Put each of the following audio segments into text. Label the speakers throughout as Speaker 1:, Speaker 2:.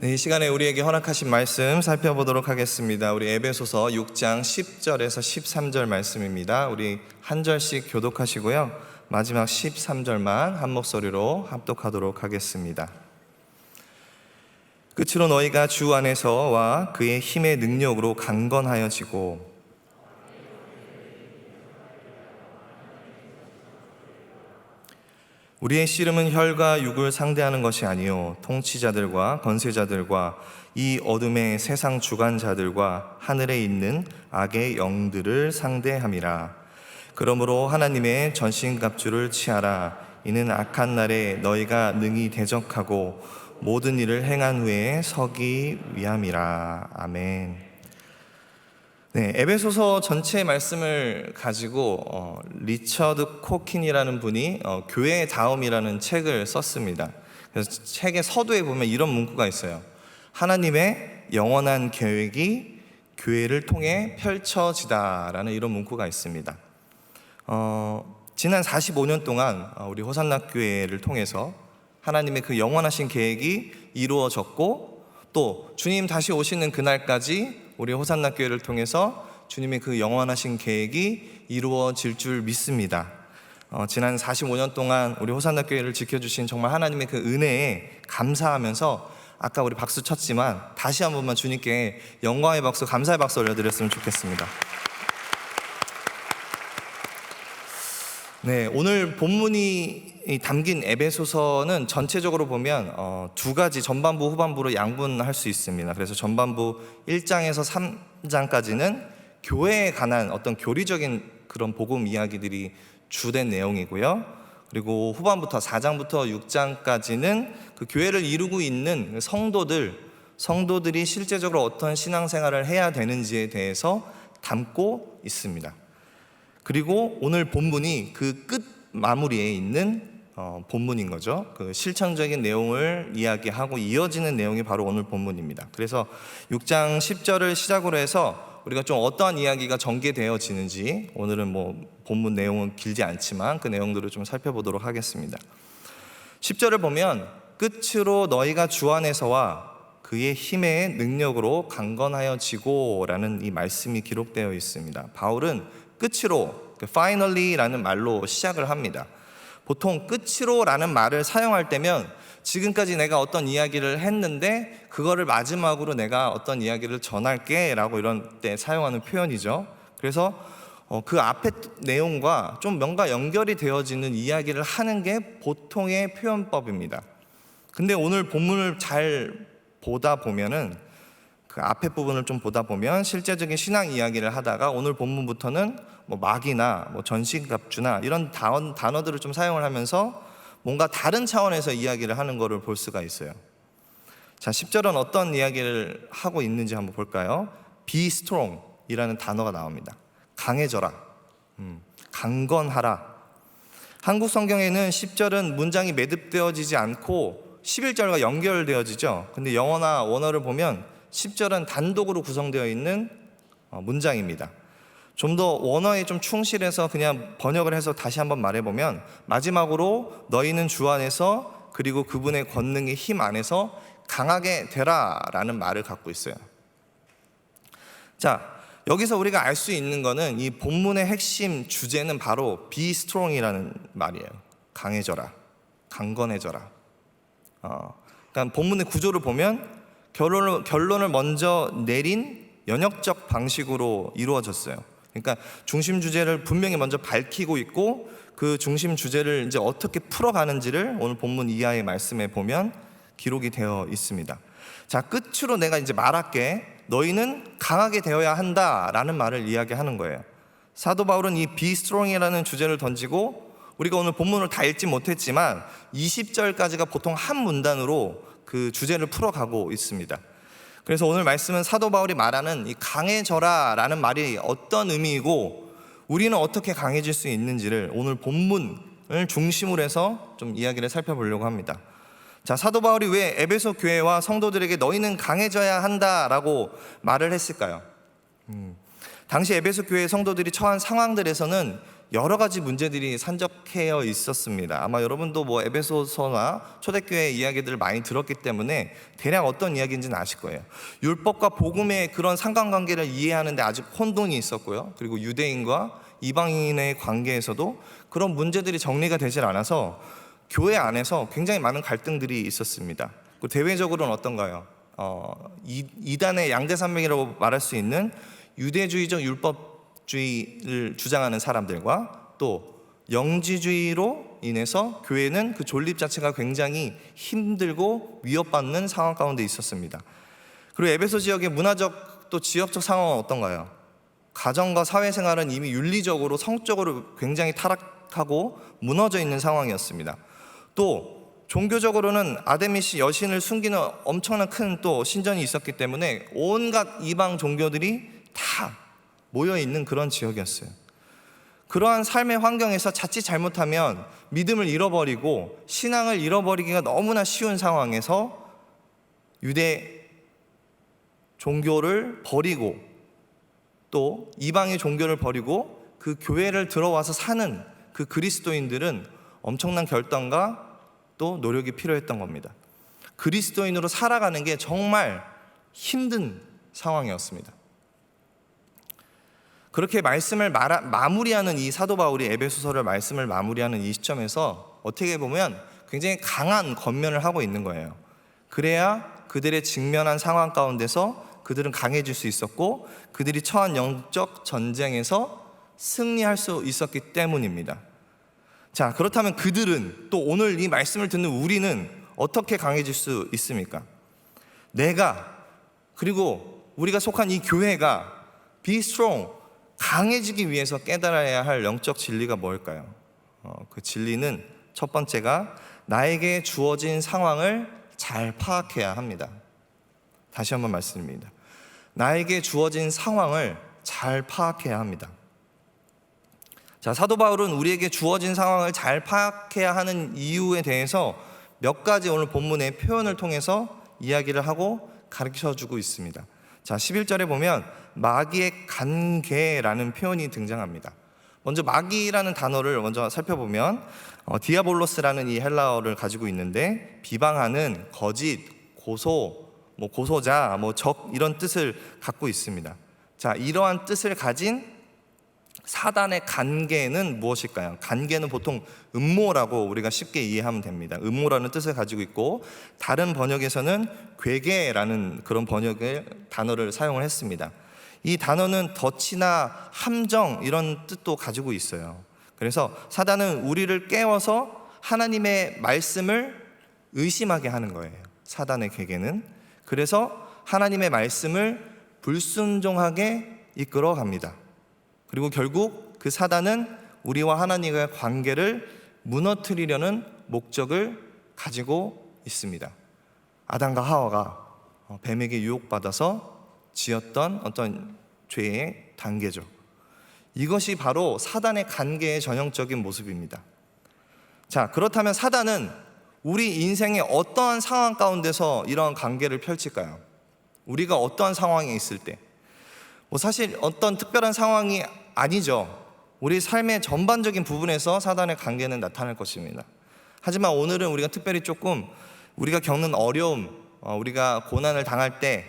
Speaker 1: 네, 이 시간에 우리에게 허락하신 말씀 살펴보도록 하겠습니다. 우리 에베소서 6장 10절에서 13절 말씀입니다. 우리 한 절씩 교독하시고요. 마지막 13절만 한 목소리로 합독하도록 하겠습니다. 끝으로 너희가 주 안에서와 그의 힘의 능력으로 강건하여지고 우리의 씨름은 혈과 육을 상대하는 것이 아니요 통치자들과 권세자들과 이 어둠의 세상 주관자들과 하늘에 있는 악의 영들을 상대함이라. 그러므로 하나님의 전신갑주를 취하라. 이는 악한 날에 너희가 능히 대적하고 모든 일을 행한 후에 서기 위함이라. 아멘. 네, 에베소서 전체의 말씀을 가지고 리처드 코킨이라는 분이 교회의 다음이라는 책을 썼습니다. 그래서 책의 서두에 보면 이런 문구가 있어요. 하나님의 영원한 계획이 교회를 통해 펼쳐지다라는 이런 문구가 있습니다. 지난 45년 동안 우리 호산나 교회를 통해서 하나님의 그 영원하신 계획이 이루어졌고, 또 주님 다시 오시는 그날까지 우리 호산나 교회를 통해서 주님의 그 영원하신 계획이 이루어질 줄 믿습니다. 지난 45년 동안 우리 호산나 교회를 지켜주신 정말 하나님의 그 은혜에 감사하면서 아까 우리 박수 쳤지만 다시 한 번만 주님께 영광의 박수, 감사의 박수 올려드렸으면 좋겠습니다. 네, 오늘 본문이 담긴 에베소서는 전체적으로 보면 두 가지 전반부, 후반부로 양분할 수 있습니다. 그래서 전반부 1장에서 3장까지는 교회에 관한 어떤 교리적인 그런 복음 이야기들이 주된 내용이고요. 그리고 후반부터 4장부터 6장까지는 그 교회를 이루고 있는 성도들이 실제적으로 어떤 신앙생활을 해야 되는지에 대해서 담고 있습니다. 그리고 오늘 본문이 그 끝 마무리에 있는 본문인 거죠. 그 실천적인 내용을 이야기하고 이어지는 내용이 바로 오늘 본문입니다. 그래서 6장 10절을 시작으로 해서 우리가 좀 어떠한 이야기가 전개되어지는지, 오늘은 뭐 본문 내용은 길지 않지만 그 내용들을 좀 살펴보도록 하겠습니다. 10절을 보면 끝으로 너희가 주 안에서와 그의 힘의 능력으로 강건하여지고 라는 이 말씀이 기록되어 있습니다. 바울은 끝으로, finally라는 말로 시작을 합니다. 보통 끝으로 라는 말을 사용할 때면 지금까지 내가 어떤 이야기를 했는데 그거를 마지막으로 내가 어떤 이야기를 전할게 라고 이런 때 사용하는 표현이죠. 그래서 그 앞에 내용과 좀 뭔가 연결이 되어지는 이야기를 하는 게 보통의 표현법입니다. 근데 오늘 본문을 잘 보다 보면은, 그 앞에 부분을 좀 보다 보면 실제적인 신앙 이야기를 하다가 오늘 본문부터는 뭐 막이나 뭐 전신갑주나 이런 단어들을 좀 사용을 하면서 뭔가 다른 차원에서 이야기를 하는 것을 볼 수가 있어요. 자, 10절은 어떤 이야기를 하고 있는지 한번 볼까요? Be strong 이라는 단어가 나옵니다. 강해져라, 강건하라. 한국 성경에는 10절은 문장이 매듭되어지지 않고 11절과 연결되어지죠. 근데 영어나 원어를 보면 10절은 단독으로 구성되어 있는 문장입니다. 좀 더 원어에 좀 충실해서 그냥 번역을 해서 다시 한번 말해보면, 마지막으로 너희는 주 안에서 그리고 그분의 권능의 힘 안에서 강하게 되라 라는 말을 갖고 있어요. 자, 여기서 우리가 알 수 있는 거는 이 본문의 핵심 주제는 바로 be strong이라는 말이에요. 강해져라, 강건해져라. 그러니까 본문의 구조를 보면 결론을 먼저 내린 연역적 방식으로 이루어졌어요. 그러니까 중심 주제를 분명히 먼저 밝히고 있고, 그 중심 주제를 이제 어떻게 풀어가는지를 오늘 본문 이하의 말씀에 보면 기록이 되어 있습니다. 자, 끝으로 내가 이제 말할게. 너희는 강하게 되어야 한다라는 말을 이야기하는 거예요. 사도 바울은 이 be strong이라는 주제를 던지고, 우리가 오늘 본문을 다 읽지 못했지만 20절까지가 보통 한 문단으로 그 주제를 풀어가고 있습니다. 그래서 오늘 말씀은 사도 바울이 말하는 이 강해져라 라는 말이 어떤 의미이고 우리는 어떻게 강해질 수 있는지를 오늘 본문을 중심으로 해서 좀 이야기를 살펴보려고 합니다. 자, 사도 바울이 왜 에베소 교회와 성도들에게 너희는 강해져야 한다라고 말을 했을까요? 당시 에베소 교회 성도들이 처한 상황들에서는 여러 가지 문제들이 산적해 있었습니다. 아마 여러분도 뭐 에베소서나 초대교회 이야기들을 많이 들었기 때문에 대략 어떤 이야기인지는 아실 거예요. 율법과 복음의 그런 상관관계를 이해하는데 아직 혼돈이 있었고요. 그리고 유대인과 이방인의 관계에서도 그런 문제들이 정리가 되질 않아서 교회 안에서 굉장히 많은 갈등들이 있었습니다. 대외적으로는 어떤가요? 이단의 양대산맥이라고 말할 수 있는 유대주의적 율법주의를 주장하는 사람들과 또 영지주의로 인해서 교회는 그 존립 자체가 굉장히 힘들고 위협받는 상황 가운데 있었습니다. 그리고 에베소 지역의 문화적 또 지역적 상황은 어떤가요? 가정과 사회생활은 이미 윤리적으로 성적으로 굉장히 타락하고 무너져 있는 상황이었습니다. 또 종교적으로는 아데미시 여신을 숨기는 엄청난 큰 또 신전이 있었기 때문에 온갖 이방 종교들이 다 모여 있는 그런 지역이었어요. 그러한 삶의 환경에서 자칫 잘못하면 믿음을 잃어버리고 신앙을 잃어버리기가 너무나 쉬운 상황에서 유대 종교를 버리고 또 이방의 종교를 버리고 그 교회를 들어와서 사는 그 그리스도인들은 엄청난 결단과 또 노력이 필요했던 겁니다. 그리스도인으로 살아가는 게 정말 힘든 상황이었습니다. 그렇게 말씀을 마무리하는 이 사도 바울이 에베소서를 말씀을 마무리하는 이 시점에서 어떻게 보면 굉장히 강한 권면을 하고 있는 거예요. 그래야 그들의 직면한 상황 가운데서 그들은 강해질 수 있었고 그들이 처한 영적 전쟁에서 승리할 수 있었기 때문입니다. 자, 그렇다면 그들은 또 오늘 이 말씀을 듣는 우리는 어떻게 강해질 수 있습니까? 내가 그리고 우리가 속한 이 교회가 be strong, 강해지기 위해서 깨달아야 할 영적 진리가 뭘까요? 그 진리는 첫 번째가 나에게 주어진 상황을 잘 파악해야 합니다. 다시 한번 말씀드립니다. 나에게 주어진 상황을 잘 파악해야 합니다. 자, 사도 바울은 우리에게 주어진 상황을 잘 파악해야 하는 이유에 대해서 몇 가지 오늘 본문의 표현을 통해서 이야기를 하고 가르쳐주고 있습니다. 자, 11절에 보면 마귀의 간계라는 표현이 등장합니다. 먼저 마귀라는 단어를 먼저 살펴보면 디아볼로스라는 이 헬라어를 가지고 있는데 비방하는, 거짓, 고소, 고소자, 적 이런 뜻을 갖고 있습니다. 자, 이러한 뜻을 가진 사단의 간계는 무엇일까요? 간계는 보통 음모라고 우리가 쉽게 이해하면 됩니다. 음모라는 뜻을 가지고 있고 다른 번역에서는 괴계라는 그런 번역의 단어를 사용을 했습니다. 이 단어는 덫이나 함정 이런 뜻도 가지고 있어요. 그래서 사단은 우리를 깨워서 하나님의 말씀을 의심하게 하는 거예요. 사단의 괴계는. 그래서 하나님의 말씀을 불순종하게 이끌어 갑니다. 그리고 결국 그 사단은 우리와 하나님의 관계를 무너뜨리려는 목적을 가지고 있습니다. 아담과 하와가 뱀에게 유혹받아서 지었던 어떤 죄의 단계죠. 이것이 바로 사단의 관계의 전형적인 모습입니다. 자, 그렇다면 사단은 우리 인생의 어떠한 상황 가운데서 이런 관계를 펼칠까요? 우리가 어떠한 상황에 있을 때 사실 어떤 특별한 상황이 아니죠. 우리 삶의 전반적인 부분에서 사단의 관계는 나타날 것입니다. 하지만 오늘은 우리가 특별히 조금 우리가 겪는 어려움, 우리가 고난을 당할 때,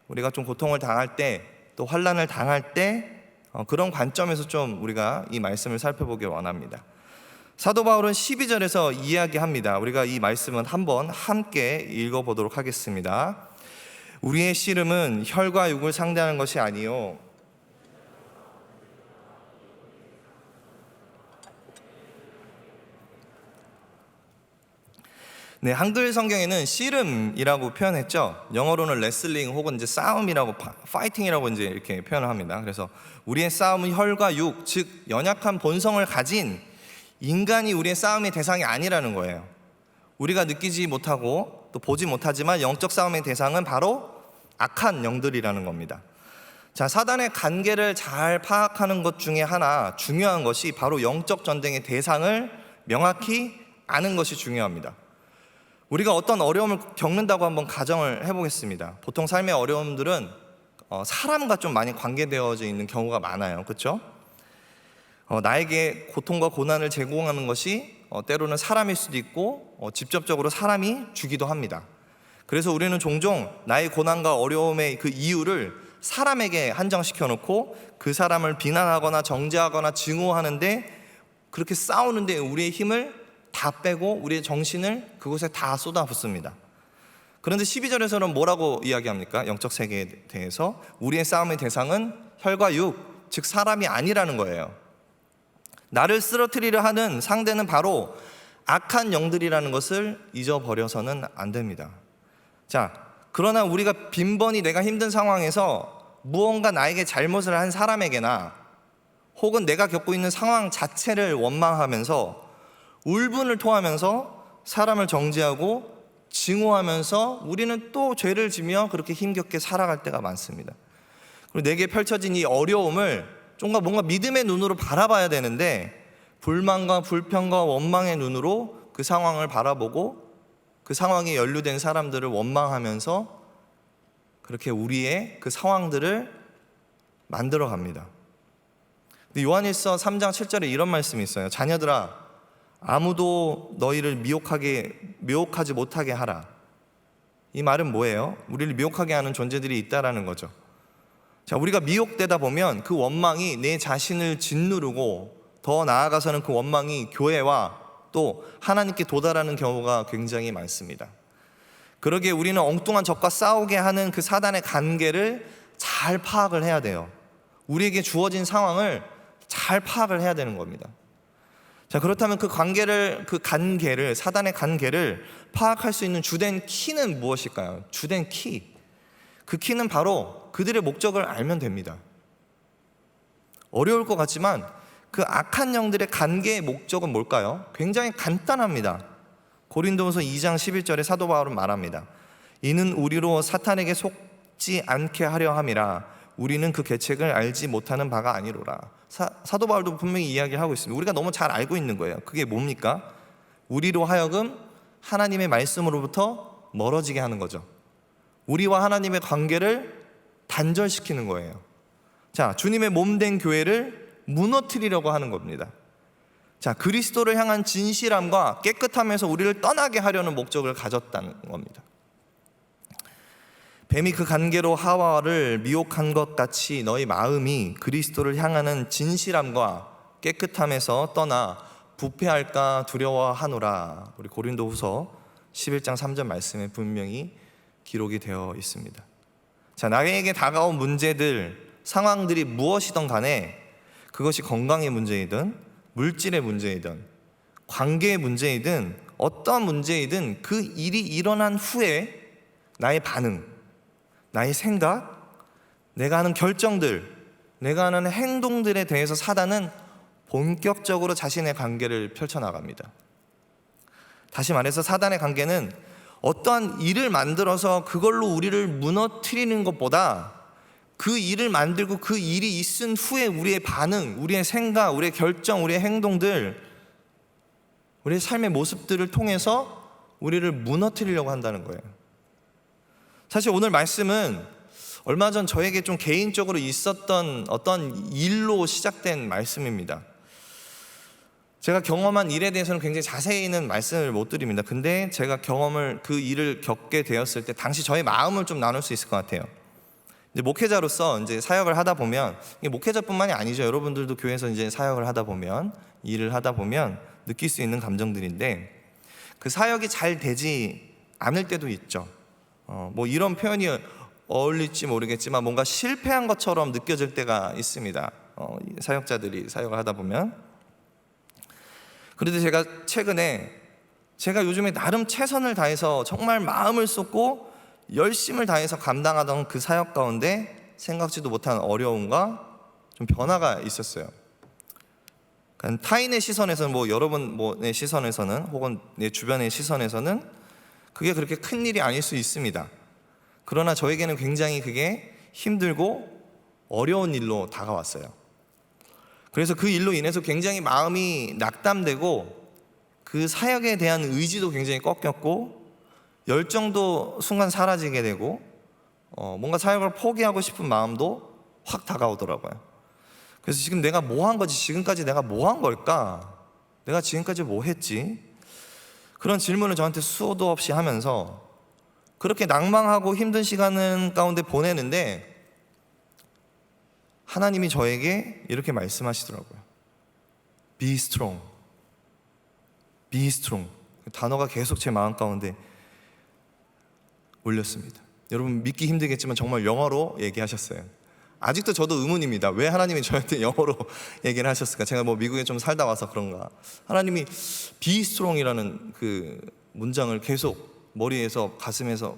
Speaker 1: 우리가 좀 고통을 당할 때, 또 환난을 당할 때 그런 관점에서 좀 우리가 이 말씀을 살펴보기 원합니다. 사도 바울은 12절에서 이야기합니다. 우리가 이 말씀은 한번 함께 읽어보도록 하겠습니다. 우리의 씨름은 혈과 육을 상대하는 것이 아니요 네, 한글 성경에는 씨름이라고 표현했죠. 영어로는 레슬링 혹은 이제 싸움이라고 파이팅이라고 이제 이렇게 표현을 합니다. 그래서 우리의 싸움은 혈과 육, 즉 연약한 본성을 가진 인간이 우리의 싸움의 대상이 아니라는 거예요. 우리가 느끼지 못하고 또 보지 못하지만 영적 싸움의 대상은 바로 악한 영들이라는 겁니다. 자, 사단의 관계를 잘 파악하는 것 중에 하나 중요한 것이 바로 영적 전쟁의 대상을 명확히 아는 것이 중요합니다. 우리가 어떤 어려움을 겪는다고 한번 가정을 해보겠습니다. 보통 삶의 어려움들은 사람과 좀 많이 관계되어져 있는 경우가 많아요. 그렇죠? 나에게 고통과 고난을 제공하는 것이 때로는 사람일 수도 있고 직접적으로 사람이 주기도 합니다. 그래서 우리는 종종 나의 고난과 어려움의 그 이유를 사람에게 한정시켜 놓고 그 사람을 비난하거나 정죄하거나 증오하는데, 그렇게 싸우는데 우리의 힘을 다 빼고 우리의 정신을 그곳에 다 쏟아붓습니다. 그런데 12절에서는 뭐라고 이야기합니까? 영적 세계에 대해서 우리의 싸움의 대상은 혈과 육, 즉 사람이 아니라는 거예요. 나를 쓰러뜨리려 하는 상대는 바로 악한 영들이라는 것을 잊어버려서는 안 됩니다. 자, 그러나 우리가 빈번히 내가 힘든 상황에서 무언가 나에게 잘못을 한 사람에게나 혹은 내가 겪고 있는 상황 자체를 원망하면서 울분을 토하면서 사람을 정죄하고 증오하면서 우리는 또 죄를 지며 그렇게 힘겹게 살아갈 때가 많습니다. 그리고 내게 펼쳐진 이 어려움을 뭔가 믿음의 눈으로 바라봐야 되는데, 불만과 불평과 원망의 눈으로 그 상황을 바라보고 그 상황에 연루된 사람들을 원망하면서 그렇게 우리의 그 상황들을 만들어 갑니다. 근데 요한일서 3장 7절에 이런 말씀이 있어요. 자녀들아, 아무도 너희를 미혹하지 못하게 하라. 이 말은 뭐예요? 우리를 미혹하게 하는 존재들이 있다라는 거죠. 자, 우리가 미혹되다 보면 그 원망이 내 자신을 짓누르고 더 나아가서는 그 원망이 교회와 또 하나님께 도달하는 경우가 굉장히 많습니다. 그러기에 우리는 엉뚱한 적과 싸우게 하는 그 사단의 관계를 잘 파악을 해야 돼요. 우리에게 주어진 상황을 잘 파악을 해야 되는 겁니다. 자, 그렇다면 그 관계를, 사단의 관계를 파악할 수 있는 주된 키는 무엇일까요? 주된 키. 그 키는 바로 그들의 목적을 알면 됩니다. 어려울 것 같지만 그 악한 영들의 관계의 목적은 뭘까요? 굉장히 간단합니다. 고린도후서 2장 11절에 사도 바울은 말합니다. 이는 우리로 사탄에게 속지 않게 하려 함이라. 우리는 그 계책을 알지 못하는 바가 아니로라. 사도 바울도 분명히 이야기를 하고 있습니다. 우리가 너무 잘 알고 있는 거예요. 그게 뭡니까? 우리로 하여금 하나님의 말씀으로부터 멀어지게 하는 거죠. 우리와 하나님의 관계를 단절시키는 거예요. 자, 주님의 몸된 교회를 무너뜨리려고 하는 겁니다. 자, 그리스도를 향한 진실함과 깨끗함에서 우리를 떠나게 하려는 목적을 가졌다는 겁니다. 뱀이 그 관계로 하와를 미혹한 것 같이 너희 마음이 그리스도를 향하는 진실함과 깨끗함에서 떠나 부패할까 두려워하노라. 우리 고린도후서 11장 3절 말씀에 분명히 기록이 되어 있습니다. 자, 나에게 다가온 문제들, 상황들이 무엇이든 간에 그것이 건강의 문제이든 물질의 문제이든 관계의 문제이든 어떤 문제이든 그 일이 일어난 후에 나의 반응, 나의 생각, 내가 하는 결정들, 내가 하는 행동들에 대해서 사단은 본격적으로 자신의 관계를 펼쳐나갑니다. 다시 말해서 사단의 관계는 어떠한 일을 만들어서 그걸로 우리를 무너뜨리는 것보다 그 일을 만들고 그 일이 있은 후에 우리의 반응, 우리의 생각, 우리의 결정, 우리의 행동들, 우리의 삶의 모습들을 통해서 우리를 무너뜨리려고 한다는 거예요. 사실 오늘 말씀은 얼마 전 저에게 좀 개인적으로 있었던 어떤 일로 시작된 말씀입니다. 제가 경험한 일에 대해서는 굉장히 자세히는 말씀을 못 드립니다. 근데 제가 그 일을 겪게 되었을 때 당시 저의 마음을 좀 나눌 수 있을 것 같아요. 이제 목회자로서 이제 사역을 하다 보면, 이게 목회자뿐만이 아니죠. 여러분들도 교회에서 이제 사역을 하다 보면, 일을 하다 보면 느낄 수 있는 감정들인데, 그 사역이 잘 되지 않을 때도 있죠. 뭐 이런 표현이 어울릴지 모르겠지만 뭔가 실패한 것처럼 느껴질 때가 있습니다. 사역자들이 사역을 하다 보면. 그런데 제가 요즘에 나름 최선을 다해서 정말 마음을 쏟고 열심을 다해서 감당하던 그 사역 가운데 생각지도 못한 어려움과 좀 변화가 있었어요. 그러니까 타인의 시선에서는 여러분의 시선에서는 혹은 내 주변의 시선에서는 그게 그렇게 큰 일이 아닐 수 있습니다. 그러나 저에게는 굉장히 그게 힘들고 어려운 일로 다가왔어요. 그래서 그 일로 인해서 굉장히 마음이 낙담되고 그 사역에 대한 의지도 굉장히 꺾였고 열정도 순간 사라지게 되고 뭔가 사역을 포기하고 싶은 마음도 확 다가오더라고요. 그래서 지금 내가 뭐 한 거지? 지금까지 내가 뭐 한 걸까? 내가 지금까지 뭐 했지? 그런 질문을 저한테 수도 없이 하면서 그렇게 낭망하고 힘든 시간은 가운데 보내는데 하나님이 저에게 이렇게 말씀하시더라고요. Be strong. Be strong. 그 단어가 계속 제 마음 가운데 올렸습니다. 여러분 믿기 힘들겠지만 정말 영어로 얘기하셨어요. 아직도 저도 의문입니다. 왜 하나님이 저한테 영어로 얘기를 하셨을까? 제가 뭐 미국에 좀 살다 와서 그런가? 하나님이 Be strong이라는 그 문장을 계속 머리에서 가슴에서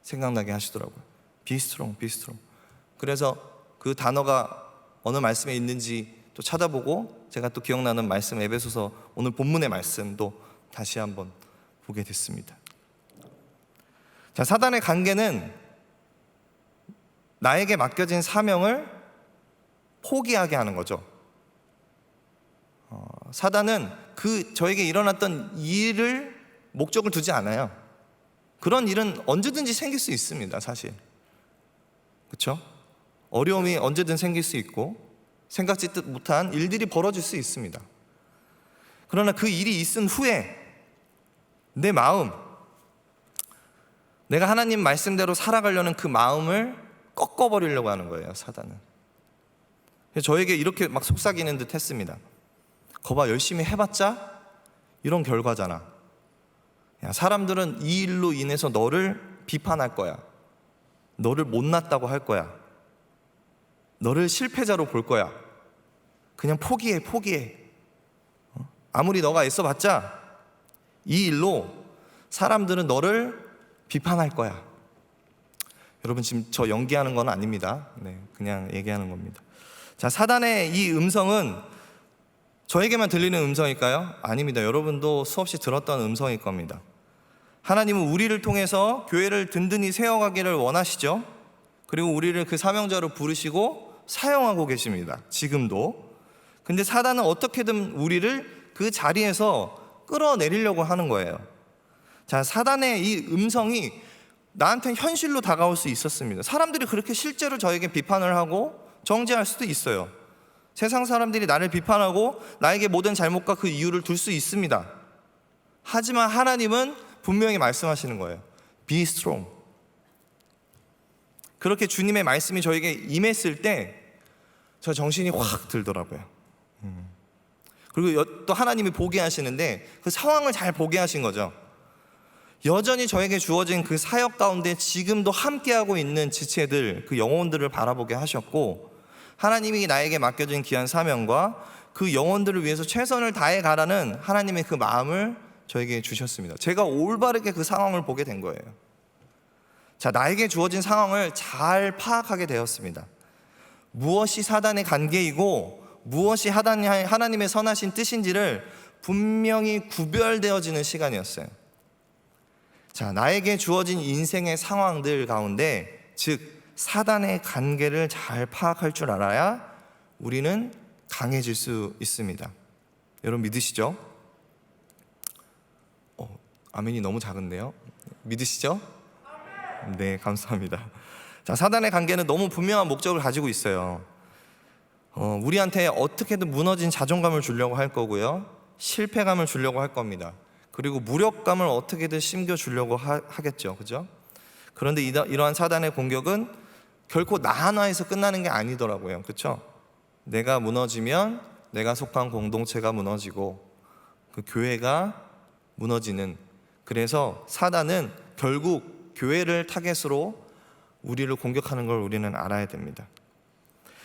Speaker 1: 생각나게 하시더라고요. Be strong, be strong. 그래서 그 단어가 어느 말씀에 있는지 또 찾아보고 제가 또 기억나는 말씀 에베소서 오늘 본문의 말씀도 다시 한번 보게 됐습니다. 자, 사단의 관계는 나에게 맡겨진 사명을 포기하게 하는 거죠. 사단은 저에게 일어났던 일을 목적을 두지 않아요. 그런 일은 언제든지 생길 수 있습니다, 사실. 그렇죠? 어려움이 언제든 생길 수 있고 생각지 못한 일들이 벌어질 수 있습니다. 그러나 그 일이 있은 후에 내 마음, 내가 하나님 말씀대로 살아가려는 그 마음을 꺾어버리려고 하는 거예요, 사단은. 저에게 이렇게 막 속삭이는 듯 했습니다. 거봐, 열심히 해봤자 이런 결과잖아. 야, 사람들은 이 일로 인해서 너를 비판할 거야. 너를 못났다고 할 거야. 너를 실패자로 볼 거야. 그냥 포기해. 아무리 너가 애써봤자 이 일로 사람들은 너를 비판할 거야. 여러분 지금 저 연기하는 건 아닙니다. 네, 그냥 얘기하는 겁니다. 자, 사단의 이 음성은 저에게만 들리는 음성일까요? 아닙니다. 여러분도 수없이 들었던 음성일 겁니다. 하나님은 우리를 통해서 교회를 든든히 세워가기를 원하시죠. 그리고 우리를 그 사명자로 부르시고 사용하고 계십니다. 지금도. 근데 사단은 어떻게든 우리를 그 자리에서 끌어내리려고 하는 거예요. 자, 사단의 이 음성이 나한테는 현실로 다가올 수 있었습니다. 사람들이 그렇게 실제로 저에게 비판을 하고 정죄할 수도 있어요. 세상 사람들이 나를 비판하고 나에게 모든 잘못과 그 이유를 둘 수 있습니다. 하지만 하나님은 분명히 말씀하시는 거예요. Be strong. 그렇게 주님의 말씀이 저에게 임했을 때 저 정신이 확 들더라고요. 그리고 또 하나님이 보게 하시는데 그 상황을 잘 보게 하신 거죠. 여전히 저에게 주어진 그 사역 가운데 지금도 함께하고 있는 지체들, 그 영혼들을 바라보게 하셨고, 하나님이 나에게 맡겨진 귀한 사명과 그 영혼들을 위해서 최선을 다해 가라는 하나님의 그 마음을 저에게 주셨습니다. 제가 올바르게 그 상황을 보게 된 거예요. 자, 나에게 주어진 상황을 잘 파악하게 되었습니다. 무엇이 사단의 관계이고 무엇이 하나님의 선하신 뜻인지를 분명히 구별되어지는 시간이었어요. 자, 나에게 주어진 인생의 상황들 가운데, 즉 사단의 관계를 잘 파악할 줄 알아야 우리는 강해질 수 있습니다. 여러분 믿으시죠? 아멘이 너무 작은데요? 믿으시죠? 네, 감사합니다. 자, 사단의 관계는 너무 분명한 목적을 가지고 있어요. 우리한테 어떻게든 무너진 자존감을 주려고 할 거고요, 실패감을 주려고 할 겁니다. 그리고 무력감을 어떻게든 심겨주려고 하겠죠. 그죠? 그런데 이러한 사단의 공격은 결코 나 하나에서 끝나는 게 아니더라고요. 그렇죠? 내가 무너지면 내가 속한 공동체가 무너지고 그 교회가 무너지는, 그래서 사단은 결국 교회를 타겟으로 우리를 공격하는 걸 우리는 알아야 됩니다.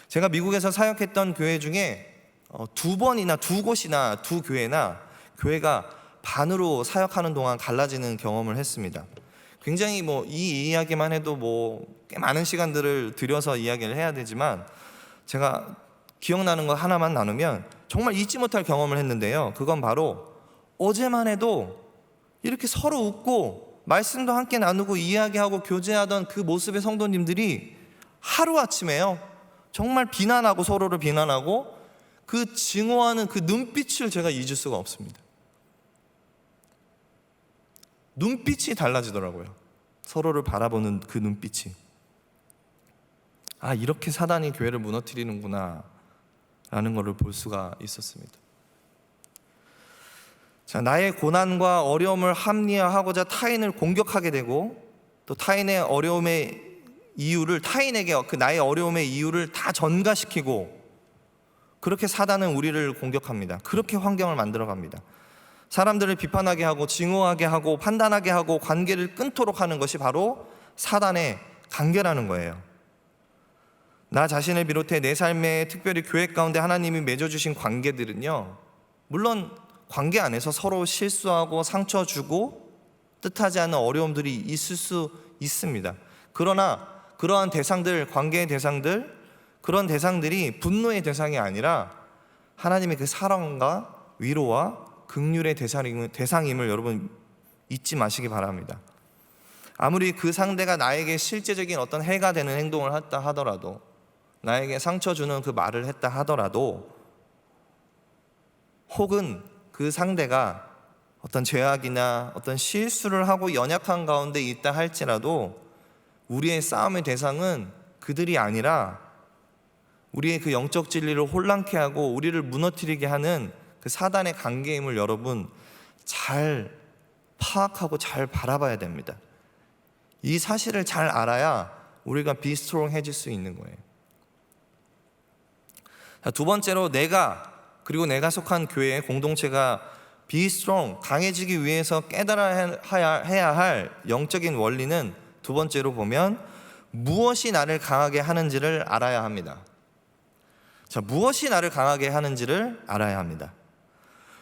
Speaker 1: 제가 미국에서 사역했던 교회 중에 두 곳이나 두 교회나 교회가 반으로 사역하는 동안 갈라지는 경험을 했습니다. 굉장히 이 이야기만 해도 꽤 많은 시간들을 들여서 이야기를 해야 되지만 제가 기억나는 거 하나만 나누면 정말 잊지 못할 경험을 했는데요. 그건 바로 어제만 해도 이렇게 서로 웃고 말씀도 함께 나누고 이야기하고 교제하던 그 모습의 성도님들이 하루아침에요, 정말 비난하고 서로를 비난하고 그 증오하는 그 눈빛을 제가 잊을 수가 없습니다. 눈빛이 달라지더라고요. 서로를 바라보는 그 눈빛이. 아, 이렇게 사단이 교회를 무너뜨리는구나 라는 것을 볼 수가 있었습니다. 자, 나의 고난과 어려움을 합리화하고자 타인을 공격하게 되고, 또 타인의 어려움의 이유를, 타인에게 그 나의 어려움의 이유를 다 전가시키고, 그렇게 사단은 우리를 공격합니다. 그렇게 환경을 만들어갑니다. 사람들을 비판하게 하고 증오하게 하고 판단하게 하고 관계를 끊도록 하는 것이 바로 사단의 관계라는 거예요. 나 자신을 비롯해 내 삶에, 특별히 교회 가운데 하나님이 맺어주신 관계들은요, 물론 관계 안에서 서로 실수하고 상처 주고 뜻하지 않은 어려움들이 있을 수 있습니다. 그러나 그러한 대상들, 관계의 대상들, 그런 대상들이 분노의 대상이 아니라 하나님의 그 사랑과 위로와 긍휼의 대상임을 여러분 잊지 마시기 바랍니다. 아무리 그 상대가 나에게 실제적인 어떤 해가 되는 행동을 했다 하더라도, 나에게 상처 주는 그 말을 했다 하더라도, 혹은 그 상대가 어떤 죄악이나 어떤 실수를 하고 연약한 가운데 있다 할지라도 우리의 싸움의 대상은 그들이 아니라 우리의 그 영적 진리를 혼란케 하고 우리를 무너뜨리게 하는 그 사단의 관계임을 여러분 잘 파악하고 잘 바라봐야 됩니다. 이 사실을 잘 알아야 우리가 비스트롱해질 수 있는 거예요. 자, 두 번째로 그리고 내가 속한 교회 공동체가 비스트롱, 강해지기 위해서 깨달아야 할 영적인 원리는 두 번째로 보면 무엇이 나를 강하게 하는지를 알아야 합니다. 자, 무엇이 나를 강하게 하는지를 알아야 합니다.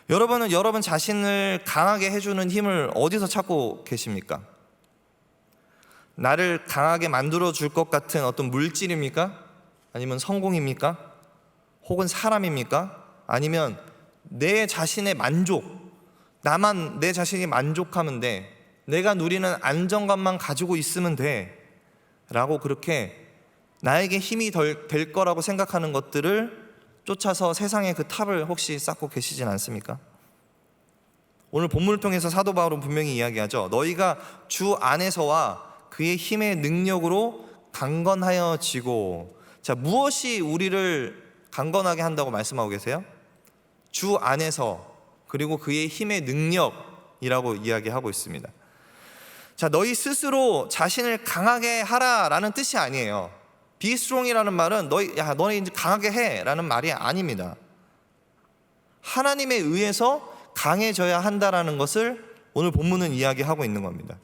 Speaker 1: 여러분은 여러분 자신을 강하게 해주는 힘을 어디서 찾고 계십니까? 나를 강하게 만들어줄 것 같은 어떤 물질입니까? 아니면 성공입니까? 혹은 사람입니까? 아니면 내 자신의 만족, 나만 내 자신이 만족하면 돼, 내가 누리는 안정감만 가지고 있으면 돼 라고 그렇게 나에게 힘이 될 거라고 생각하는 것들을 쫓아서 세상의 그 탑을 혹시 쌓고 계시진 않습니까? 오늘 본문을 통해서 사도 바울은 분명히 이야기하죠. 너희가 주 안에서와 그의 힘의 능력으로 강건하여지고. 자, 무엇이 우리를 강건하게 한다고 말씀하고 계세요? 주 안에서, 그리고 그의 힘의 능력이라고 이야기하고 있습니다. 자, 너희 스스로 자신을 강하게 하라라는 뜻이 아니에요. Be strong이라는 말은 너네 이제 강하게 해라는 말이 아닙니다. 하나님에 의해서 강해져야 한다라는 것을 오늘 본문은 이야기하고 있는 겁니다.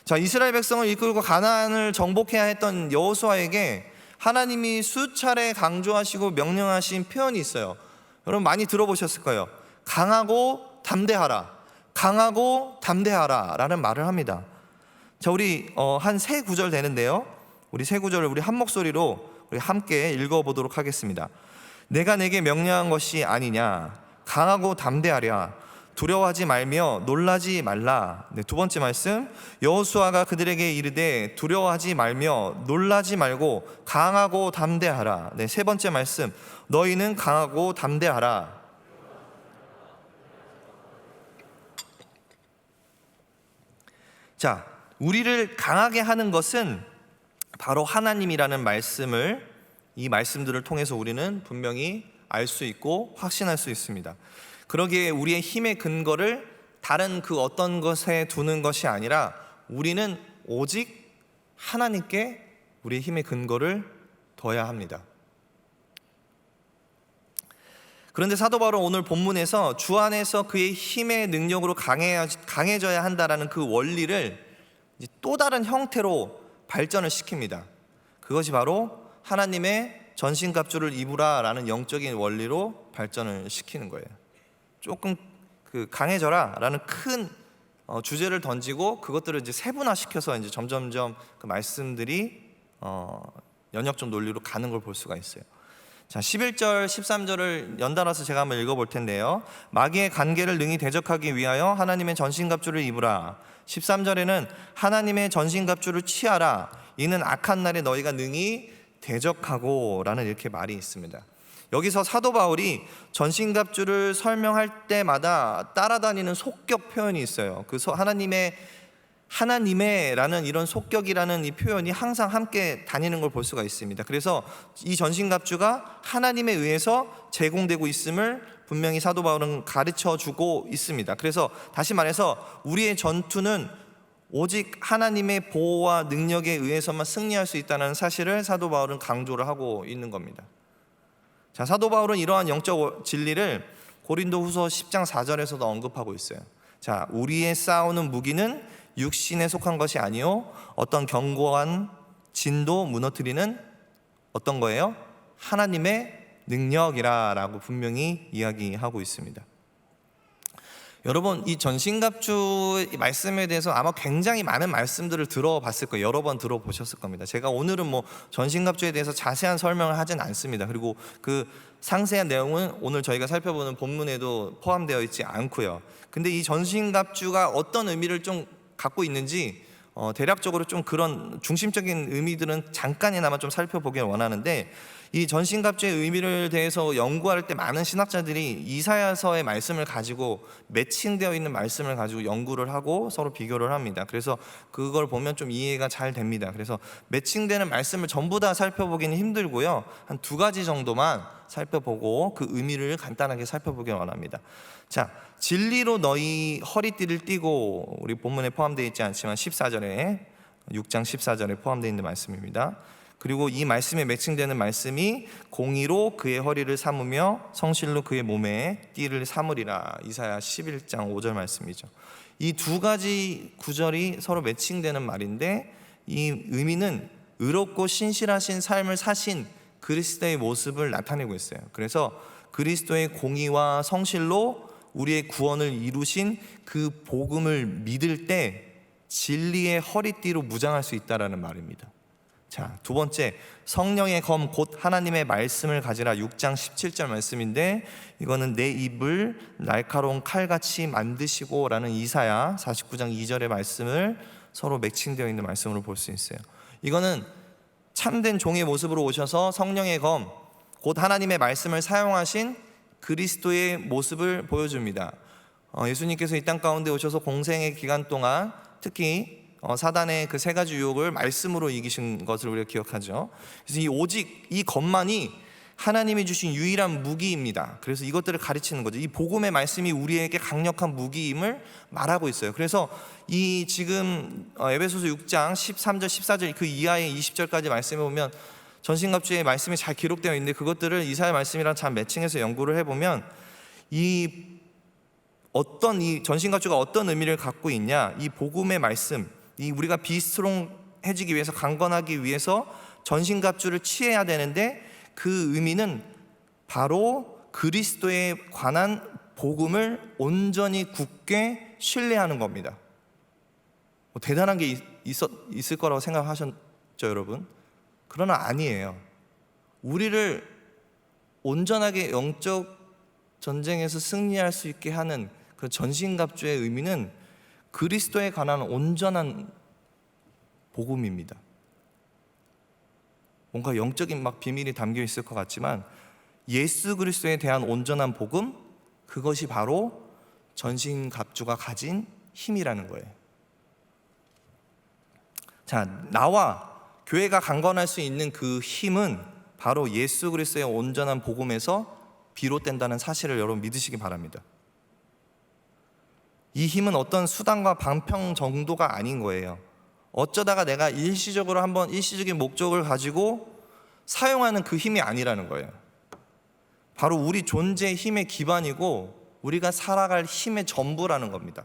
Speaker 1: 자, 이스라엘 백성을 이끌고 가나안을 정복해야 했던 여호수아에게 하나님이 수차례 강조하시고 명령하신 표현이 있어요. 여러분 많이 들어보셨을 거예요. 강하고 담대하라, 강하고 담대하라 라는 말을 합니다. 자, 우리 한 세 구절 되는데요, 우리 세 구절을 우리 한 목소리로 우리 함께 읽어보도록 하겠습니다. 내가 내게 명령한 것이 아니냐, 강하고 담대하랴, 두려워하지 말며 놀라지 말라. 네, 두 번째 말씀, 여호수아가 그들에게 이르되 두려워하지 말며 놀라지 말고 강하고 담대하라. 네, 세 번째 말씀, 너희는 강하고 담대하라. 자, 우리를 강하게 하는 것은 바로 하나님이라는 말씀을, 이 말씀들을 통해서 우리는 분명히 알 수 있고 확신할 수 있습니다. 그러기에 우리의 힘의 근거를 다른 그 어떤 것에 두는 것이 아니라 우리는 오직 하나님께 우리의 힘의 근거를 둬야 합니다. 그런데 사도 바울은 오늘 본문에서 주 안에서 그의 힘의 능력으로 강해져야 한다라는 그 원리를 이제 또 다른 형태로 발전을 시킵니다. 그것이 바로 하나님의 전신갑주를 입으라라는 영적인 원리로 발전을 시키는 거예요. 조금 그 강해져라라는 큰 주제를 던지고 그것들을 이제 세분화시켜서 이제 점점점 그 말씀들이 연역적 논리로 가는 걸 볼 수가 있어요. 자, 11절, 13절을 연달아서 제가 한번 읽어볼 텐데요. 마귀의 관계를 능히 대적하기 위하여 하나님의 전신갑주를 입으라. 13절에는 하나님의 전신갑주를 취하라. 이는 악한 날에 너희가 능히 대적하고 라는 이렇게 말이 있습니다. 여기서 사도 바울이 전신갑주를 설명할 때마다 따라다니는 속격 표현이 있어요. 그 하나님의 하나님의라는 이런 속격이라는 이 표현이 항상 함께 다니는 걸 볼 수가 있습니다. 그래서 이 전신갑주가 하나님에 의해서 제공되고 있음을 분명히 사도 바울은 가르쳐 주고 있습니다. 그래서 다시 말해서 우리의 전투는 오직 하나님의 보호와 능력에 의해서만 승리할 수 있다는 사실을 사도 바울은 강조를 하고 있는 겁니다. 자, 사도 바울은 이러한 영적 진리를 고린도후서 10장 4절에서도 언급하고 있어요. 자, 우리의 싸우는 무기는 육신에 속한 것이 아니요 어떤 견고한 진도 무너뜨리는 어떤 거예요? 하나님의 능력이라고 분명히 이야기하고 있습니다. 여러분, 이 전신갑주 말씀에 대해서 아마 굉장히 많은 말씀들을 들어봤을 거예요. 여러 번 들어보셨을 겁니다. 제가 오늘은 뭐 전신갑주에 대해서 자세한 설명을 하진 않습니다. 그리고 그 상세한 내용은 오늘 저희가 살펴보는 본문에도 포함되어 있지 않고요. 근데 이 전신갑주가 어떤 의미를 좀 갖고 있는지 대략적으로 좀 그런 중심적인 의미들은 잠깐이나마 좀 살펴보길 원하는데, 이 전신갑주의 의미를 대해서 연구할 때 많은 신학자들이 이사야서의 말씀을 가지고 매칭되어 있는 말씀을 가지고 연구를 하고 서로 비교를 합니다. 그래서 그걸 보면 좀 이해가 잘 됩니다. 그래서 매칭되는 말씀을 전부 다 살펴보기는 힘들고요, 한 2가지 정도만 살펴보고 그 의미를 간단하게 살펴보길 원합니다. 자, 진리로 너희 허리띠를 띠고, 우리 본문에 포함되어 있지 않지만 14절에 6장 14절에 포함되어 있는 말씀입니다. 그리고 이 말씀에 매칭되는 말씀이 공의로 그의 허리를 삼으며 성실로 그의 몸에 띠를 삼으리라, 이사야 11장 5절 말씀이죠. 이 2가지 구절이 서로 매칭되는 말인데, 이 의미는 의롭고 신실하신 삶을 사신 그리스도의 모습을 나타내고 있어요. 그래서 그리스도의 공의와 성실로 우리의 구원을 이루신 그 복음을 믿을 때 진리의 허리띠로 무장할 수 있다라는 말입니다. 자, 2번째, 성령의 검 곧 하나님의 말씀을 가지라, 6장 17절 말씀인데, 이거는 내 입을 날카로운 칼같이 만드시고 라는 이사야 49장 2절의 말씀을 서로 매칭되어 있는 말씀으로 볼 수 있어요. 이거는 참된 종의 모습으로 오셔서 성령의 검 곧 하나님의 말씀을 사용하신 그리스도의 모습을 보여줍니다. 예수님께서 이 땅 가운데 오셔서 공생의 기간 동안 특히 사단의 그 3가지 유혹을 말씀으로 이기신 것을 우리가 기억하죠. 그래서 오직 이 것만이 하나님이 주신 유일한 무기입니다. 그래서 이것들을 가르치는 거죠. 이 복음의 말씀이 우리에게 강력한 무기임을 말하고 있어요. 그래서 이 지금 에베소서 6장 13절 14절 그 이하의 20절까지 말씀해 보면 전신갑주의 말씀이 잘 기록되어 있는데, 그것들을 이사야 말씀이랑 잘 매칭해서 연구를 해보면 이 전신갑주가 어떤 의미를 갖고 있냐, 이 복음의 말씀, 이 우리가 비스트롱해지기 위해서, 강건하기 위해서 전신갑주를 취해야 되는데, 그 의미는 바로 그리스도에 관한 복음을 온전히 굳게 신뢰하는 겁니다. 대단한 게 있을 거라고 생각하셨죠, 여러분? 그러나 아니에요. 우리를 온전하게 영적 전쟁에서 승리할 수 있게 하는 그 전신갑주의 의미는 그리스도에 관한 온전한 복음입니다. 뭔가 영적인 막 비밀이 담겨 있을 것 같지만 예수 그리스도에 대한 온전한 복음, 그것이 바로 전신갑주가 가진 힘이라는 거예요. 자, 나와 교회가 강건할 수 있는 그 힘은 바로 예수 그리스도의 온전한 복음에서 비롯된다는 사실을 여러분 믿으시기 바랍니다. 이 힘은 어떤 수단과 방편 정도가 아닌 거예요. 어쩌다가 내가 일시적으로 한번 일시적인 목적을 가지고 사용하는 그 힘이 아니라는 거예요. 바로 우리 존재의 힘의 기반이고 우리가 살아갈 힘의 전부라는 겁니다.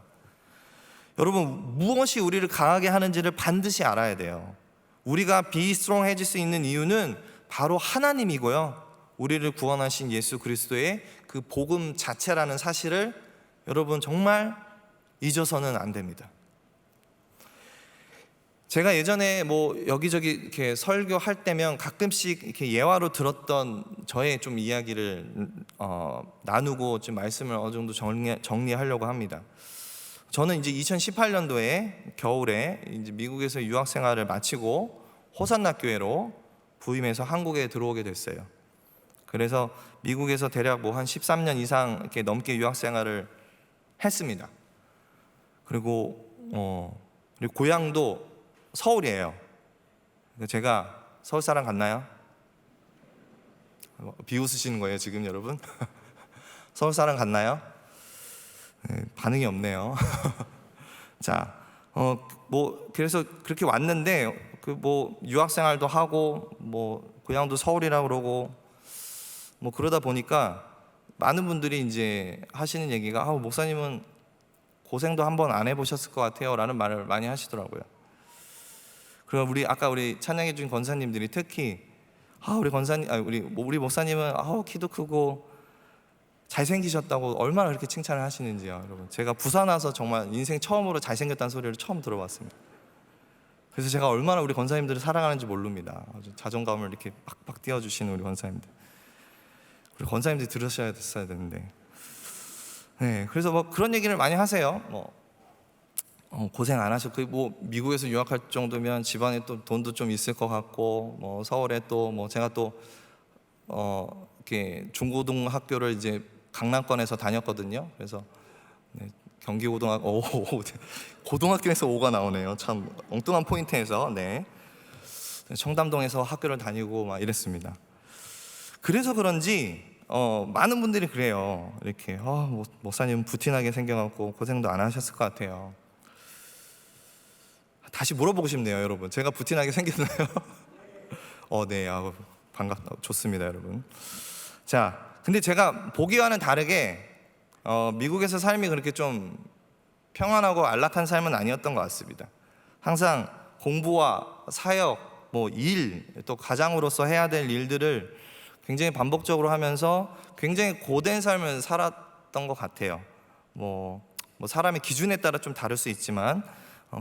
Speaker 1: 여러분, 무엇이 우리를 강하게 하는지를 반드시 알아야 돼요. 우리가 비스트롱해질 수 있는 이유는 바로 하나님이고요, 우리를 구원하신 예수 그리스도의 그 복음 자체라는 사실을 여러분 정말 잊어서는 안 됩니다. 제가 예전에 뭐 여기저기 이렇게 설교할 때면 가끔씩 이렇게 예화로 들었던 저의 좀 이야기를 나누고 좀 말씀을 어느 정도 정리하려고 합니다. 저는 이제 2018년도에 겨울에 이제 미국에서 유학 생활을 마치고 호산나 교회로 부임해서 한국에 들어오게 됐어요. 그래서 미국에서 대략 뭐 한 13년 이상 이렇게 넘게 유학 생활을 했습니다. 그리고 그리고 고향도 서울이에요. 제가 서울 사람 같나요? 비웃으시는 거예요 지금 여러분? 서울 사람 같나요? 네, 반응이 없네요. 자, 뭐 그래서 그렇게 왔는데 뭐 유학생활도 하고 뭐 고향도 서울이라고 그러고 뭐 그러다 보니까 많은 분들이 이제 하시는 얘기가 목사님은 고생도 한번 안 해보셨을 것 같아요라는 말을 많이 하시더라고요. 그럼 아까 우리 찬양해 준 권사님들이 특히 우리 권사님, 우리 목사님은 키도 크고 잘생기셨다고 얼마나 그렇게 칭찬을 하시는지요, 여러분. 제가 부산 와서 정말 인생 처음으로 잘생겼다는 소리를 처음 들어봤습니다. 그래서 제가 얼마나 우리 권사님들을 사랑하는지 모릅니다. 아주 자존감을 이렇게 팍팍 띄워주시는 우리 권사님들. 우리 권사님들이 들으셔야 됐어야 되는데. 네, 그래서 뭐 그런 얘기를 많이 하세요. 고생 안 하셨고 뭐 미국에서 유학할 정도면 집안에 또 돈도 좀 있을 것 같고 뭐 서울에 또 뭐 제가 또 이렇게 중고등학교를 이제 강남권에서 다녔거든요. 그래서 경기고등학교 고등학교에서 5가 나오네요. 참 엉뚱한 포인트에서 청담동에서 학교를 다니고 막 이랬습니다. 그래서 그런지 많은 분들이 그래요. 이렇게 목사님 부티나게 생겨갖고 고생도 안 하셨을 것 같아요. 다시 물어보고 싶네요, 여러분. 제가 부티나게 생겼나요? 네, 반갑다, 좋습니다, 여러분. 자, 근데 제가 보기와는 다르게 미국에서 삶이 그렇게 좀 평안하고 안락한 삶은 아니었던 것 같습니다. 항상 공부와 사역, 뭐 일, 또 가장으로서 해야 될 일들을 굉장히 반복적으로 하면서 굉장히 고된 삶을 살았던 것 같아요. 뭐 사람의 기준에 따라 좀 다를 수 있지만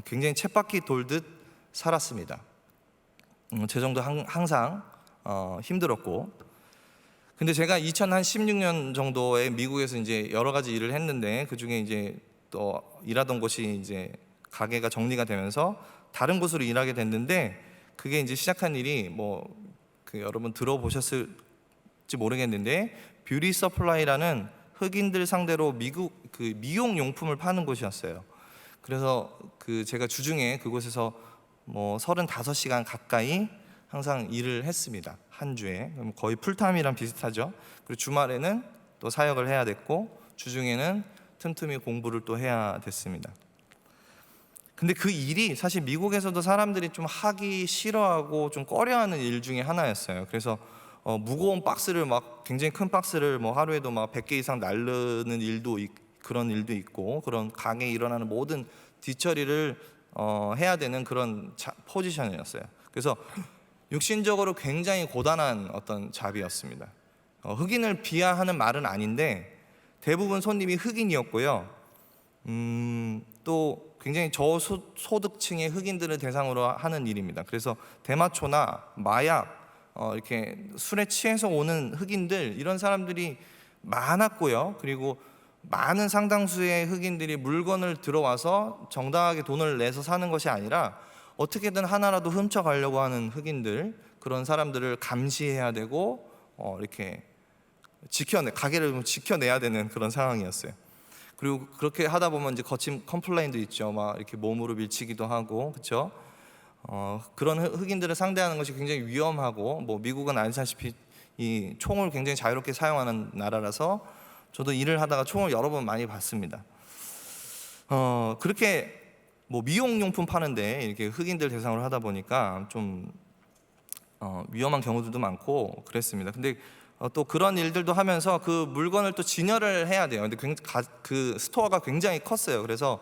Speaker 1: 굉장히 쳇바퀴 돌듯 살았습니다. 재정도 항상 힘들었고, 근데 제가 2016년 정도에 미국에서 이제 여러 가지 일을 했는데 그 중에 이제 또 일하던 곳이 이제 가게가 정리가 되면서 다른 곳으로 일하게 됐는데, 그게 이제 시작한 일이 여러분 들어보셨을지 모르겠는데 뷰티 서플라이라는 흑인들 상대로 미국 미용 용품을 파는 곳이었어요. 그래서 제가 주중에 그곳에서 35시간 가까이 항상 일을 했습니다. 한 주에. 거의 풀타임이랑 비슷하죠. 그리고 주말에는 또 사역을 해야 됐고 주중에는 틈틈이 공부를 또 해야 됐습니다. 근데 그 일이 사실 미국에서도 사람들이 좀 하기 싫어하고 좀 꺼려하는 일 중에 하나였어요. 그래서 무거운 박스를 굉장히 큰 박스를 하루에도 100개 이상 나르는 그런 일도 있고, 그런 가게에 일어나는 모든 뒤처리를 해야 되는 그런 포지션이었어요. 그래서 육신적으로 굉장히 고단한 어떤 잡이었습니다. 흑인을 비하하는 말은 아닌데 대부분 손님이 흑인이었고요. 또 굉장히 저소득층의 흑인들을 대상으로 하는 일입니다. 그래서 대마초나 마약, 이렇게 술에 취해서 오는 흑인들, 이런 사람들이 많았고요. 그리고 많은 상당수의 흑인들이 물건을 들어와서 정당하게 돈을 내서 사는 것이 아니라 어떻게든 하나라도 훔쳐가려고 하는 흑인들, 그런 사람들을 감시해야 되고 이렇게 가게를 지켜내야 되는 그런 상황이었어요. 그리고 그렇게 하다 보면 이제 거친 컴플레인도 있죠. 이렇게 몸으로 밀치기도 하고, 그렇죠? 그런 흑인들을 상대하는 것이 굉장히 위험하고, 미국은 아시다시피 이 총을 굉장히 자유롭게 사용하는 나라라서 저도 일을 하다가 총을 여러 번 많이 봤습니다. 그렇게 미용용품 파는데 이렇게 흑인들 대상으로 하다 보니까 좀 위험한 경우들도 많고 그랬습니다. 근데 또 그런 일들도 하면서 그 물건을 또 진열을 해야 돼요. 근데 그 스토어가 굉장히 컸어요. 그래서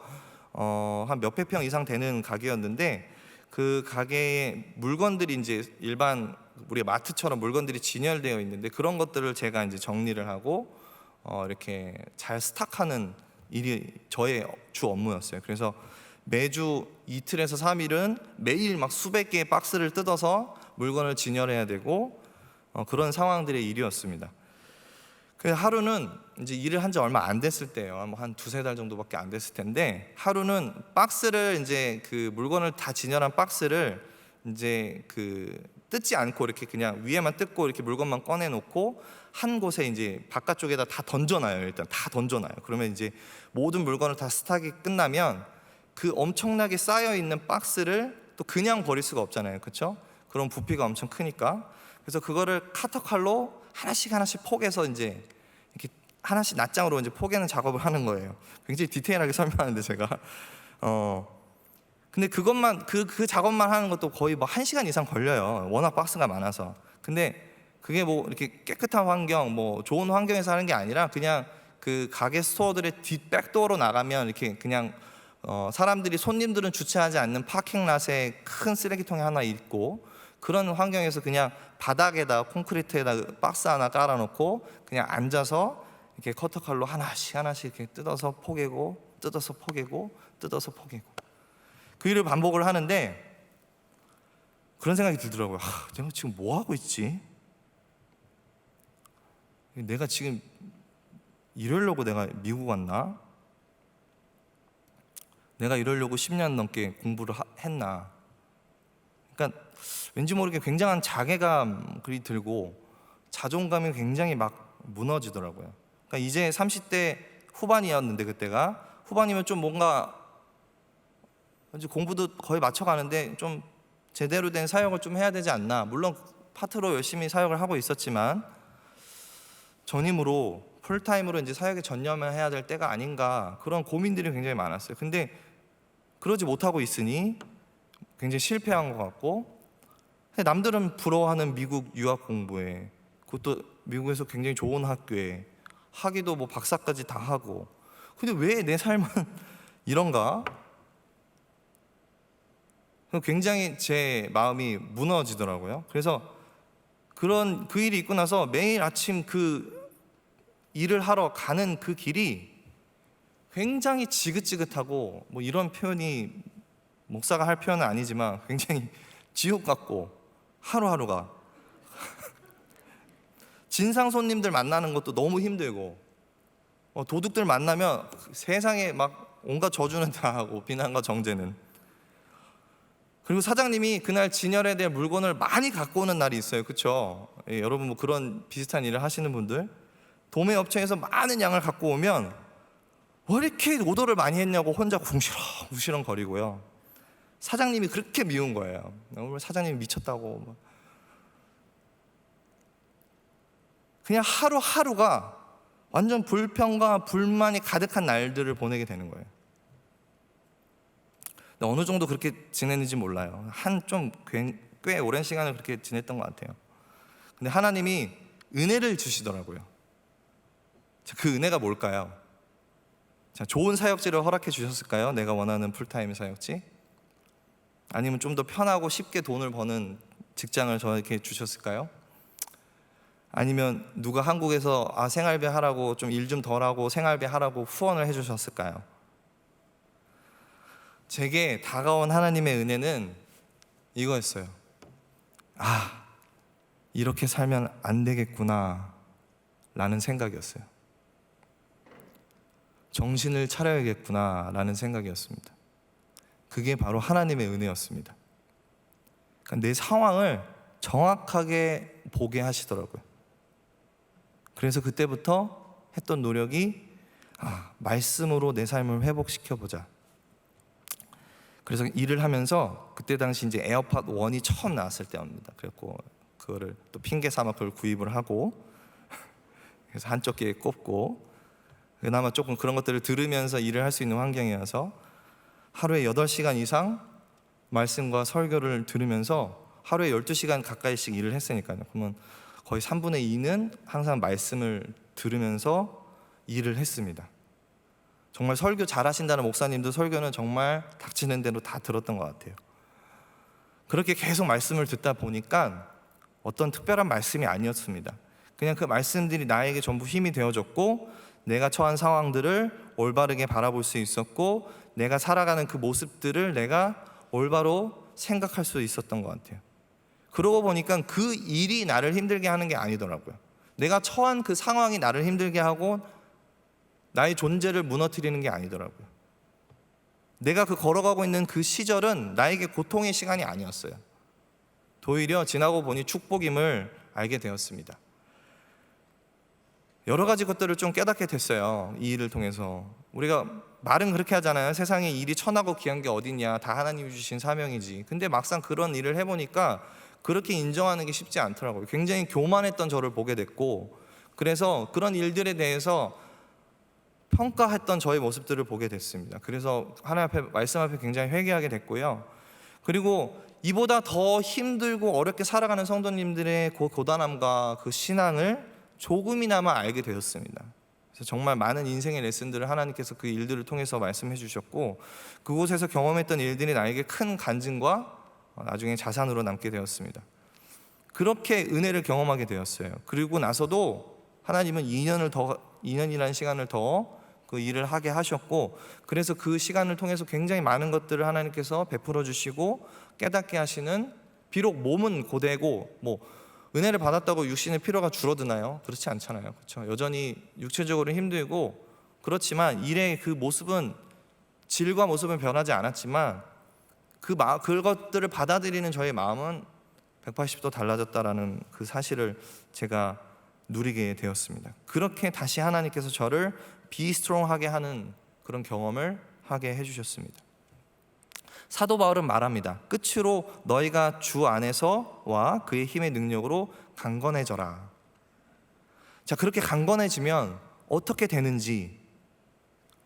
Speaker 1: 한 몇백 평 이상 되는 가게였는데 그 가게에 물건들이 이제 일반 우리 마트처럼 물건들이 진열되어 있는데 그런 것들을 제가 이제 정리를 하고 이렇게 잘 스탁하는 일이 저의 주 업무였어요. 그래서 매주 이틀에서 3일은 매일 수백 개의 박스를 뜯어서 물건을 진열해야 되고 그런 상황들의 일이었습니다. 그래서 하루는 이제 일을 한 지 얼마 안 됐을 때예요. 한 두세 달 정도밖에 안 됐을 텐데, 하루는 박스를 이제 그 물건을 다 진열한 박스를 이제 뜯지 않고 이렇게 그냥 위에만 뜯고 이렇게 물건만 꺼내 놓고 한 곳에 이제 바깥쪽에다 다 던져놔요. 일단 다 던져놔요. 그러면 이제 모든 물건을 다 스탁이 끝나면 그 엄청나게 쌓여 있는 박스를 또 그냥 버릴 수가 없잖아요, 그렇죠? 그런 부피가 엄청 크니까. 그래서 그거를 카터칼로 하나씩 포개서 이제 이렇게 하나씩 낱장으로 이제 포개는 작업을 하는 거예요. 굉장히 디테일하게 설명하는데 제가 근데 그것만 그 작업만 하는 것도 거의 뭐 1시간 이상 걸려요. 워낙 박스가 많아서. 근데 그게 뭐 이렇게 깨끗한 환경, 뭐 좋은 환경에서 하는 게 아니라 그냥 그 가게 스토어들의 뒷백도어로 나가면 이렇게 그냥 사람들이 손님들은 주차하지 않는 파킹랏에 큰 쓰레기통이 하나 있고 그런 환경에서 그냥 바닥에다 콘크리트에다 박스 하나 깔아놓고 그냥 앉아서 이렇게 커터칼로 하나씩 이렇게 뜯어서 포개고 뜯어서 포개고 뜯어서 포개고 그 일을 반복을 하는데 그런 생각이 들더라고요. 내가 지금 뭐 하고 있지? 내가 지금 이러려고 내가 미국 왔나? 내가 이러려고 10년 넘게 공부를 했나? 그러니까 왠지 모르게 굉장한 자괴감이 들고 자존감이 굉장히 막 무너지더라고요. 그러니까 이제 30대 후반이었는데 그때가 후반이면 좀 뭔가 이제 공부도 거의 맞춰가는데 좀 제대로 된 사역을 좀 해야 되지 않나. 물론 파트로 열심히 사역을 하고 있었지만 전임으로 풀타임으로 이제 사역에 전념을 해야 될 때가 아닌가 그런 고민들이 굉장히 많았어요. 근데 그러지 못하고 있으니 굉장히 실패한 것 같고 남들은 부러워하는 미국 유학 공부에 그것도 미국에서 굉장히 좋은 학교에 하기도 뭐 박사까지 다 하고 근데 왜 내 삶은 이런가? 굉장히 제 마음이 무너지더라고요. 그래서 그 일이 있고 나서 매일 아침 그 일을 하러 가는 그 길이 굉장히 지긋지긋하고 뭐 이런 표현이 목사가 할 표현은 아니지만 굉장히 지옥 같고 하루하루가 진상 손님들 만나는 것도 너무 힘들고 도둑들 만나면 세상에 막 온갖 저주는 다 하고 비난과 정죄는 그리고 사장님이 그날 진열해야 될 물건을 많이 갖고 오는 날이 있어요. 그렇죠? 여러분 뭐 그런 비슷한 일을 하시는 분들 도매 업체에서 많은 양을 갖고 오면 왜 이렇게 오더를 많이 했냐고 혼자 궁시렁 거리고요. 사장님이 그렇게 미운 거예요. 오늘 사장님이 미쳤다고. 그냥 하루하루가 완전 불평과 불만이 가득한 날들을 보내게 되는 거예요. 어느 정도 그렇게 지냈는지 몰라요. 꽤 오랜 시간을 그렇게 지냈던 것 같아요. 근데 하나님이 은혜를 주시더라고요. 그 은혜가 뭘까요? 좋은 사역지를 허락해 주셨을까요? 내가 원하는 풀타임 사역지? 아니면 좀 더 편하고 쉽게 돈을 버는 직장을 저에게 주셨을까요? 아니면 누가 한국에서 생활비 하라고 좀 일 좀 덜 하고 생활비 하라고 후원을 해주셨을까요? 제게 다가온 하나님의 은혜는 이거였어요. 이렇게 살면 안 되겠구나 라는 생각이었어요. 정신을 차려야겠구나 라는 생각이었습니다. 그게 바로 하나님의 은혜였습니다. 그러니까 내 상황을 정확하게 보게 하시더라고요. 그래서 그때부터 했던 노력이 말씀으로 내 삶을 회복시켜보자. 그래서 일을 하면서 그때 당시 이제 에어팟 1이 처음 나왔을 때입니다. 그래서 그거를 또 핑계 삼아 그걸 구입을 하고 그래서 한쪽 귀에 꼽고 그나마 조금 그런 것들을 들으면서 일을 할 수 있는 환경이어서 하루에 8시간 이상 말씀과 설교를 들으면서 하루에 12시간 가까이씩 일을 했으니까요. 그러면 거의 3분의 2는 항상 말씀을 들으면서 일을 했습니다. 정말 설교 잘하신다는 목사님도 설교는 정말 닥치는 대로 다 들었던 것 같아요. 그렇게 계속 말씀을 듣다 보니까 어떤 특별한 말씀이 아니었습니다. 그냥 그 말씀들이 나에게 전부 힘이 되어졌고 내가 처한 상황들을 올바르게 바라볼 수 있었고 내가 살아가는 그 모습들을 내가 올바로 생각할 수 있었던 것 같아요. 그러고 보니까 그 일이 나를 힘들게 하는 게 아니더라고요. 내가 처한 그 상황이 나를 힘들게 하고 나의 존재를 무너뜨리는 게 아니더라고요. 내가 걸어가고 있는 그 시절은 나에게 고통의 시간이 아니었어요. 오히려 지나고 보니 축복임을 알게 되었습니다. 여러 가지 것들을 좀 깨닫게 됐어요. 이 일을 통해서. 우리가 말은 그렇게 하잖아요. 세상에 일이 천하고 귀한 게 어딨냐, 다 하나님이 주신 사명이지. 근데 막상 그런 일을 해보니까 그렇게 인정하는 게 쉽지 않더라고요. 굉장히 교만했던 저를 보게 됐고, 그래서 그런 일들에 대해서 평가했던 저의 모습들을 보게 됐습니다. 그래서 하나님 앞에, 말씀 앞에 굉장히 회개하게 됐고요. 그리고 이보다 더 힘들고 어렵게 살아가는 성도님들의 그 고단함과 그 신앙을 조금이나마 알게 되었습니다. 그래서 정말 많은 인생의 레슨들을 하나님께서 그 일들을 통해서 말씀해 주셨고, 그곳에서 경험했던 일들이 나에게 큰 간증과 나중에 자산으로 남게 되었습니다. 그렇게 은혜를 경험하게 되었어요. 그리고 나서도 하나님은 2년이라는 시간을 더 그 일을 하게 하셨고, 그래서 그 시간을 통해서 굉장히 많은 것들을 하나님께서 베풀어 주시고 깨닫게 하시는, 비록 몸은 고되고 은혜를 받았다고 육신의 피로가 줄어드나요? 그렇지 않잖아요. 그렇죠? 여전히 육체적으로 힘들고, 그렇지만 일의 그 모습은, 질과 모습은 변하지 않았지만 그것들을 받아들이는 저의 마음은 180도 달라졌다라는 그 사실을 제가 누리게 되었습니다. 그렇게 다시 하나님께서 저를 비스트롱하게 하는 그런 경험을 하게 해주셨습니다. 사도 바울은 말합니다. 끝으로 너희가 주 안에서와 그의 힘의 능력으로 강건해져라. 자, 그렇게 강건해지면 어떻게 되는지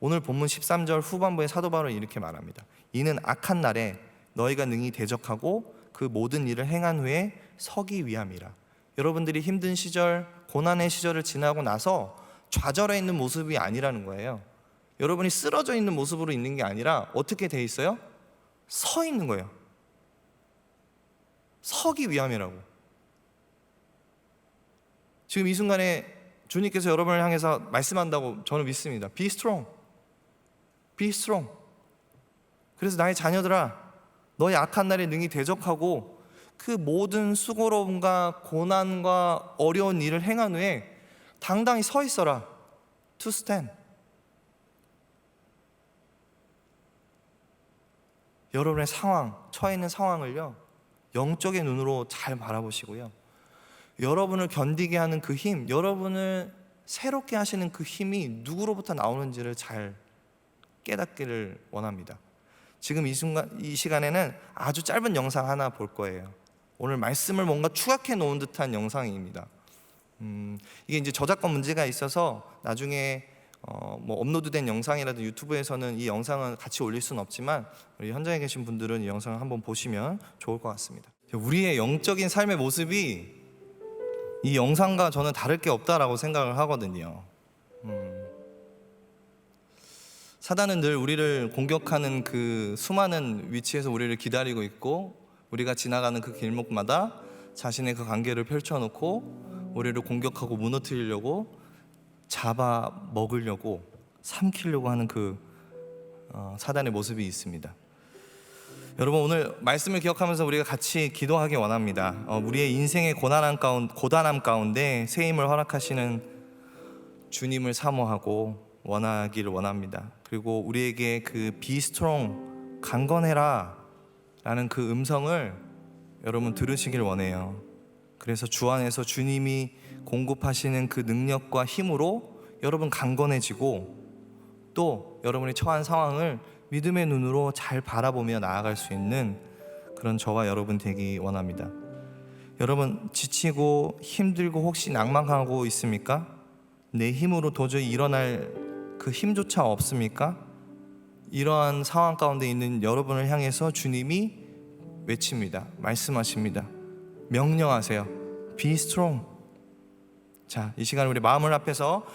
Speaker 1: 오늘 본문 13절 후반부에 사도 바울은 이렇게 말합니다. 이는 악한 날에 너희가 능히 대적하고 그 모든 일을 행한 후에 서기 위함이라. 여러분들이 힘든 시절, 고난의 시절을 지나고 나서 좌절해 있는 모습이 아니라는 거예요. 여러분이 쓰러져 있는 모습으로 있는 게 아니라 어떻게 돼 있어요? 서 있는 거예요. 서기 위함이라고. 지금 이 순간에 주님께서 여러분을 향해서 말씀한다고 저는 믿습니다. Be strong. Be strong. 그래서 나의 자녀들아, 너의 악한 날에 능히 대적하고 그 모든 수고로움과 고난과 어려운 일을 행한 후에 당당히 서 있어라. To stand. 여러분의 상황, 처해 있는 상황을요, 영적인 눈으로 잘 바라보시고요, 여러분을 견디게 하는 그 힘, 여러분을 새롭게 하시는 그 힘이 누구로부터 나오는지를 잘 깨닫기를 원합니다. 지금 이 시간에는 아주 짧은 영상 하나 볼 거예요. 오늘 말씀을 뭔가 추각해 놓은 듯한 영상입니다. 이게 이제 저작권 문제가 있어서 나중에 업로드된 영상이라도 유튜브에서는 이 영상은 같이 올릴 수는 없지만 우리 현장에 계신 분들은 이 영상을 한번 보시면 좋을 것 같습니다. 우리의 영적인 삶의 모습이 이 영상과 저는 다를 게 없다라고 생각을 하거든요. 사단은 늘 우리를 공격하는 그 수많은 위치에서 우리를 기다리고 있고, 우리가 지나가는 그 길목마다 자신의 그 관계를 펼쳐놓고 우리를 공격하고 무너뜨리려고, 잡아 먹으려고, 삼키려고 하는 그 사단의 모습이 있습니다. 여러분, 오늘 말씀을 기억하면서 우리가 같이 기도하기 원합니다. 우리의 인생의 고단함 가운데 새 힘을 허락하시는 주님을 사모하고 원하기를 원합니다. 그리고 우리에게 그 Be strong, 강건해라 라는 그 음성을 여러분 들으시길 원해요. 그래서 주 안에서 주님이 공급하시는 그 능력과 힘으로 여러분 강건해지고, 또 여러분이 처한 상황을 믿음의 눈으로 잘 바라보며 나아갈 수 있는 그런 저와 여러분 되기 원합니다. 여러분, 지치고 힘들고 혹시 낭만하고 있습니까? 내 힘으로 도저히 일어날 그 힘조차 없습니까? 이러한 상황 가운데 있는 여러분을 향해서 주님이 외칩니다. 말씀하십니다. 명령하세요. Be strong. 자, 이 시간 우리 마음을 합해서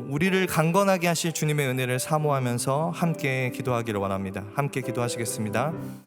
Speaker 1: 우리를 강건하게 하실 주님의 은혜를 사모하면서 함께 기도하기를 원합니다. 함께 기도하시겠습니다.